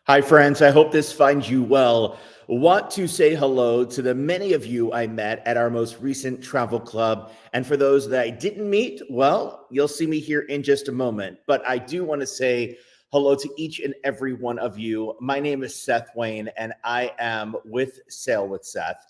Hi, friends. I hope this finds you well. Want to say hello to the many of you I met at our most recent travel club. And for those that I didn't meet, well, you'll see me here in just a moment. But I do want to say hello to each and every one of you. My name is Seth Wayne, and I am with Sail with Seth.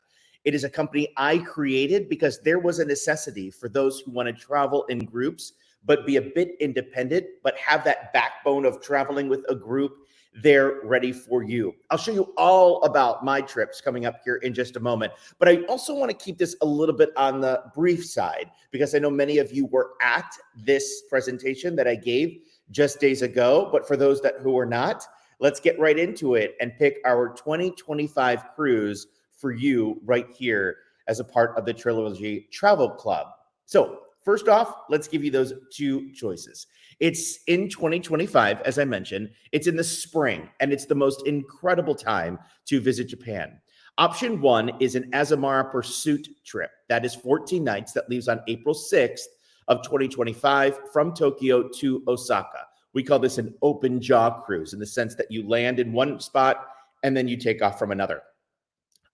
It is a company I created because there was a necessity for those who want to travel in groups, but be a bit independent, but have that backbone of traveling with a group. They're ready for you. I'll show you all about my trips coming up here in just a moment. But I also want to keep this a little bit on the brief side because I know many of you were at this presentation that I gave just days ago. But for those who are not, let's get right into it and pick our 2025 cruise for you right here as a part of the Trilogy Travel Club. So first off, let's give you those two choices. It's in 2025, as I mentioned. It's in the spring, and it's the most incredible time to visit Japan. Option one is an Azamara Pursuit trip. That is 14 nights that leaves on April 6th of 2025 from Tokyo to Osaka. We call this an open jaw cruise in the sense that you land in one spot and then you take off from another.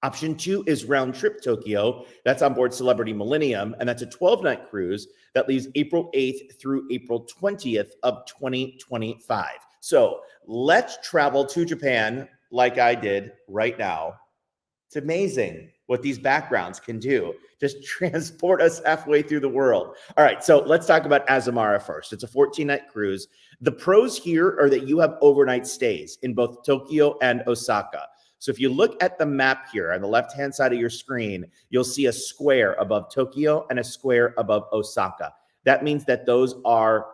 Option two is round trip Tokyo. That's on board Celebrity Millennium, and that's a 12-night cruise that leaves April 8th through April 20th of 2025. So let's travel to Japan like I did right now. It's amazing what these backgrounds can do. Just transport us halfway through the world. All right, so let's talk about Azamara first. It's a 14-night cruise. The pros here are that you have overnight stays in both Tokyo and Osaka. So if you look at the map here on the left-hand side of your screen, you'll see a square above Tokyo and a square above Osaka. That means that those are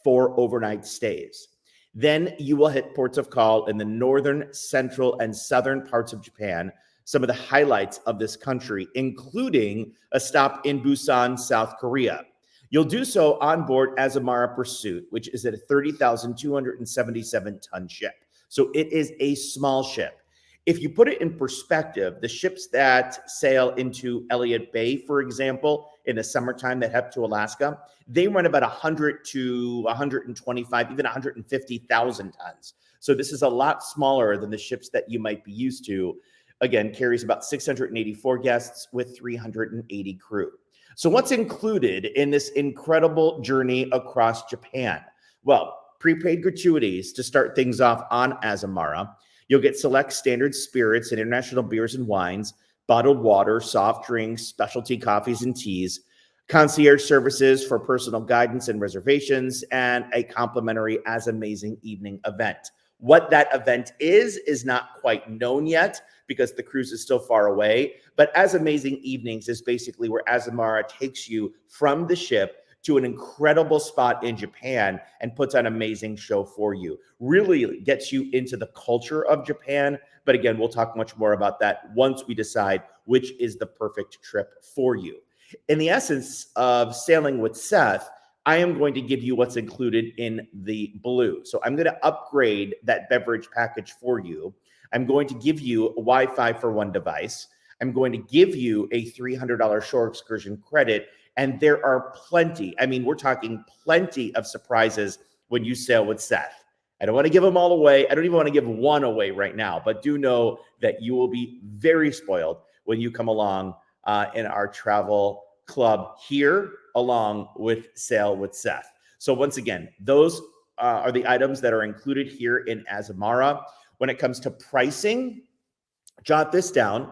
4 overnight stays. Then you will hit ports of call in the northern, central, and southern parts of Japan. Some of the highlights of this country, including a stop in Busan, South Korea. You'll do so on board Azamara Pursuit, which is at a 30,277-ton ship. So it is a small ship. If you put it in perspective, the ships that sail into Elliott Bay, for example, in the summertime that head to Alaska, they run about 100 to 125, even 150,000 tons. So this is a lot smaller than the ships that you might be used to. Again, carries about 684 guests with 380 crew. So what's included in this incredible journey across Japan? Well, prepaid gratuities to start things off on Azamara. You'll get select standard spirits and international beers and wines, bottled water, soft drinks, specialty coffees and teas, concierge services for personal guidance and reservations, and a complimentary As Amazing evening event. What that event is not quite known yet because the cruise is still far away. But As Amazing Evenings is basically where Azamara takes you from the ship to an incredible spot in Japan and puts on an amazing show for you. Really gets you into the culture of Japan. But again, we'll talk much more about that once we decide which is the perfect trip for you. In the essence of Sailing with Seth, I am going to give you what's included in the blue. So I'm going to upgrade that beverage package for you. I'm going to give you Wi-Fi for one device. I'm going to give you a $300 shore excursion credit. And there are plenty, we're talking plenty of surprises when you sail with Seth. I don't want to give them all away. I don't even want to give one away right now, but do know that you will be very spoiled when you come along in our travel club here along with Sail with Seth. So once again, those are the items that are included here in Azamara. When it comes to pricing, jot this down.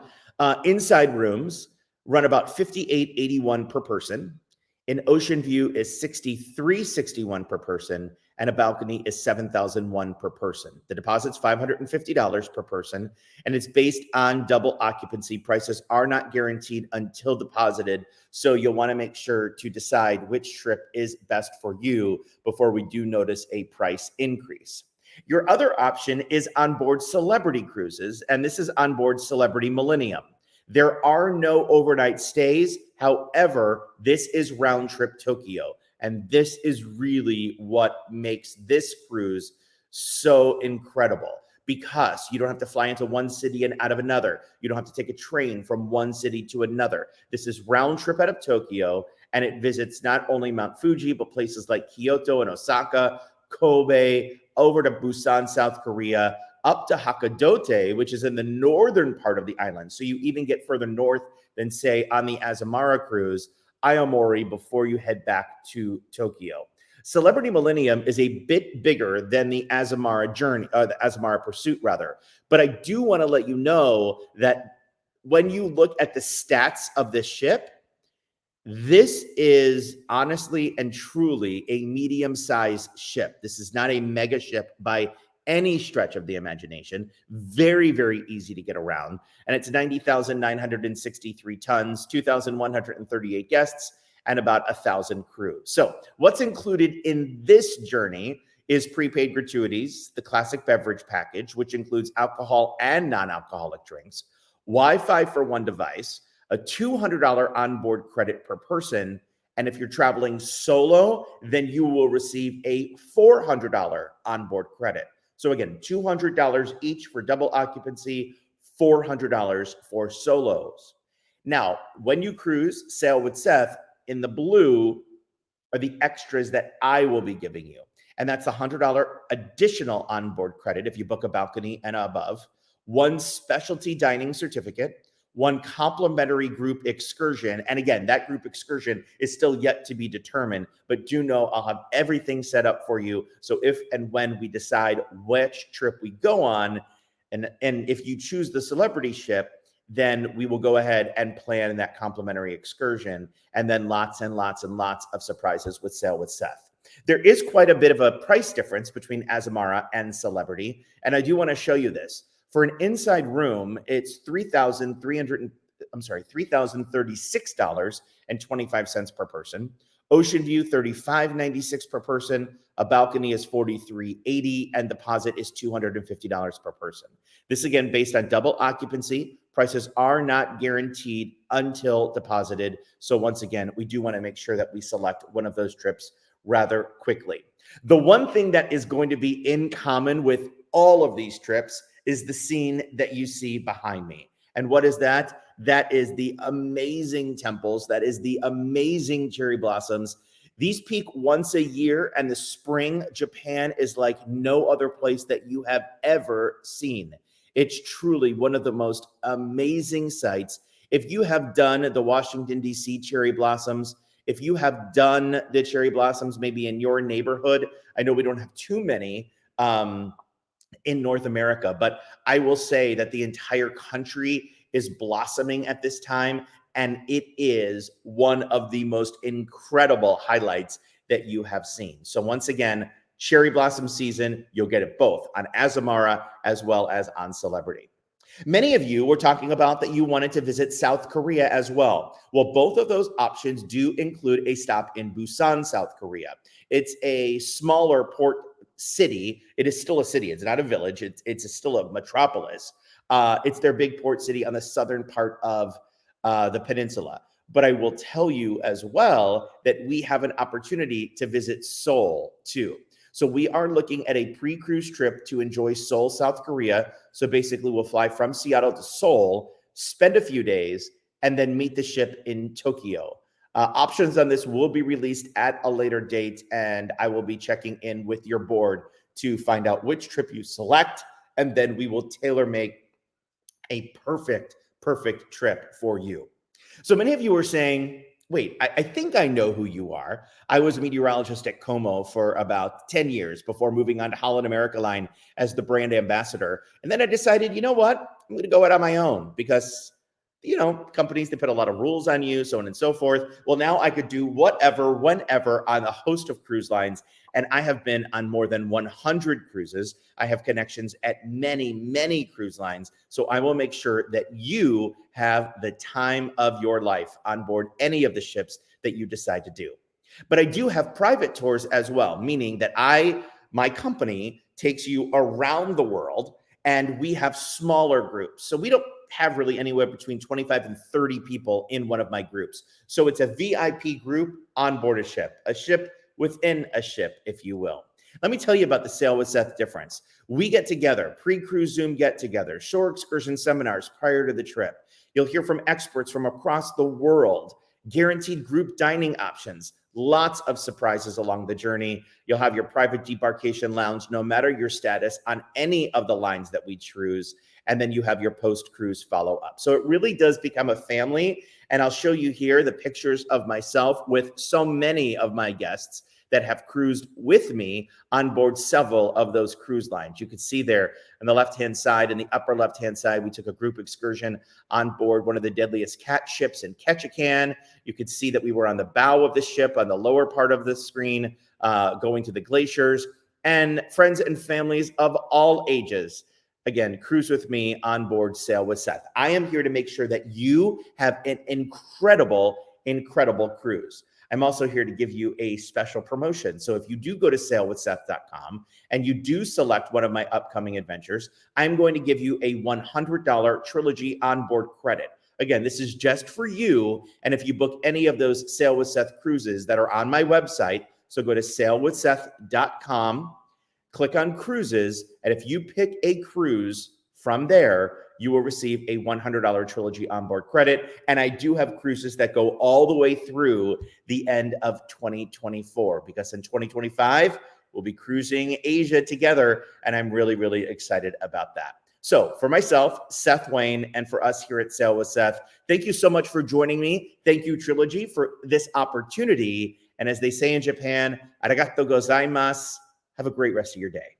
Inside rooms run about $58.81 per person. An ocean view is $63.61 per person, and a balcony is $7,001 per person. The deposit's $550 per person, and it's based on double occupancy. Prices are not guaranteed until deposited, so you'll want to make sure to decide which trip is best for you before we do notice a price increase. Your other option is onboard Celebrity Cruises, and this is onboard Celebrity Millennium. There are no overnight stays. However, this is round trip Tokyo, and this is really what makes this cruise so incredible because you don't have to fly into one city and out of another. You don't have to take a train from one city to another. This is round trip out of Tokyo, and it visits not only Mount Fuji, but places like Kyoto and Osaka, Kobe, over to Busan, South Korea, up to Hakadote, which is in the northern part of the island. So you even get further north than, say, on the Azamara cruise, Aomori, before you head back to Tokyo. Celebrity Millennium is a bit bigger than the Azamara journey, the Azamara Pursuit, rather. But I do want to let you know that when you look at the stats of this ship, this is honestly and truly a medium-sized ship. This is not a mega ship by any stretch of the imagination. Very, very easy to get around. And it's 90,963 tons, 2,138 guests, and about 1,000 crew. So what's included in this journey is prepaid gratuities, the classic beverage package, which includes alcohol and non-alcoholic drinks, Wi-Fi for one device, a $200 onboard credit per person. And if you're traveling solo, then you will receive a $400 onboard credit. So again, $200 each for double occupancy, $400 for solos. Now, when you cruise Sail with Seth, in the blue are the extras that I will be giving you. And that's a $100 additional onboard credit if you book a balcony and above, one specialty dining certificate, one complimentary group excursion. And again, that group excursion is still yet to be determined, but do know I'll have everything set up for you. So if and when we decide which trip we go on, and if you choose the celebrity ship, then we will go ahead and plan that complimentary excursion, and then lots and lots and lots of surprises with Sail with Seth. There is quite a bit of a price difference between Azamara and Celebrity, and I do want to show you this. For an inside room, it's $3,036.25 per person. Ocean View, $35.96 per person. A balcony is $43.80, and deposit is $250 per person. This again based on double occupancy. Prices are not guaranteed until deposited. So once again, we do want to make sure that we select one of those trips rather quickly. The one thing that is going to be in common with all of these trips is the scene that you see behind me. And what is that? That is the amazing temples. That is the amazing cherry blossoms. These peak once a year, and the spring Japan is like no other place that you have ever seen. It's truly one of the most amazing sights. If you have done the Washington, D.C. cherry blossoms, if you have done the cherry blossoms maybe in your neighborhood, I know we don't have too many in North America, but I will say that the entire country is blossoming at this time, and it is one of the most incredible highlights that you have seen. So once again, cherry blossom season, you'll get it both on Azamara as well as on Celebrity. Many of you were talking about that you wanted to visit South Korea as well. Well, both of those options do include a stop in Busan, South Korea. It's a smaller port city. It is still a city. It's not a village. It's still a metropolis. It's their big port city on the southern part of the peninsula. But I will tell you as well that we have an opportunity to visit Seoul too. So we are looking at a pre-cruise trip to enjoy Seoul, South Korea. So basically we'll fly from Seattle to Seoul, spend a few days, and then meet the ship in Tokyo. Options on this will be released at a later date, and I will be checking in with your board to find out which trip you select, and then we will tailor-make a perfect trip for you. So many of you are saying, wait, I think I know who you are. I was a meteorologist at Como for about 10 years before moving on to Holland America Line as the brand ambassador. And then I decided, you know what? I'm going to go out on my own because, you know, companies, they put a lot of rules on you, so on and so forth. Well, now I could do whatever, whenever on a host of cruise lines. And I have been on more than 100 cruises. I have connections at many cruise lines. So I will make sure that you have the time of your life on board any of the ships that you decide to do. But I do have private tours as well, meaning that my company takes you around the world, and we have smaller groups. So we don't have really anywhere between 25 and 30 people in one of my groups. So it's a VIP group on board a ship within a ship, if you will. Let me tell you about the Sail with Seth difference. We get together, pre-cruise Zoom get-together, shore excursion seminars prior to the trip. You'll hear from experts from across the world. guaranteed group dining options, lots of surprises along the journey. You'll have your private debarkation lounge, no matter your status, on any of the lines that we cruise. And then you have your post-cruise follow-up. So it really does become a family. And I'll show you here the pictures of myself with so many of my guests that have cruised with me on board several of those cruise lines. You can see there on the left-hand side, in the upper left-hand side, we took a group excursion on board one of the deadliest cat ships in Ketchikan. You could see that we were on the bow of the ship on the lower part of the screen, going to the glaciers, and friends and families of all ages. Again, cruise with me on board Sail with Seth. I am here to make sure that you have an incredible cruise. I'm also here to give you a special promotion. So if you do go to sailwithseth.com and you do select one of my upcoming adventures, I'm going to give you a $100 Trilogy onboard credit. Again, this is just for you. And if you book any of those Sail with Seth cruises that are on my website, so go to sailwithseth.com, click on cruises, and if you pick a cruise from there, you will receive a $100 Trilogy onboard credit. And I do have cruises that go all the way through the end of 2024, because in 2025, we'll be cruising Asia together. And I'm really excited about that. So for myself, Seth Wayne, and for us here at Sail with Seth, thank you so much for joining me. Thank you, Trilogy, for this opportunity. And as they say in Japan, arigato gozaimasu. Have a great rest of your day.